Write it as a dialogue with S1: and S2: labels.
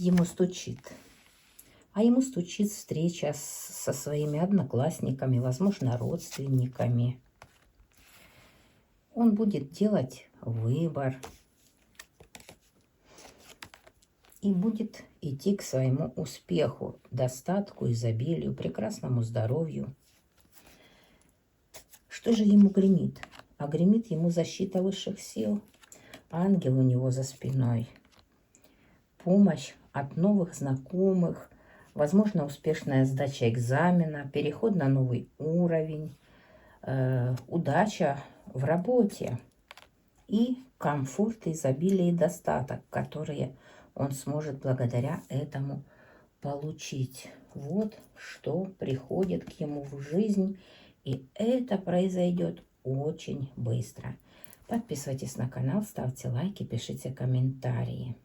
S1: ему стучит? А ему стучит встреча со своими одноклассниками, возможно, родственниками. Он будет делать выбор и будет идти к своему успеху, достатку, изобилию, прекрасному здоровью. Что же ему гремит? А гремит ему защита высших сил. Ангел у него за спиной. Помощь от новых знакомых. Возможно, успешная сдача экзамена, переход на новый уровень, удача в работе и комфорт, изобилие и достаток, которые он сможет благодаря этому получить. Вот что приходит к ему в жизнь, и это произойдет очень быстро. Подписывайтесь на канал, ставьте лайки, пишите комментарии.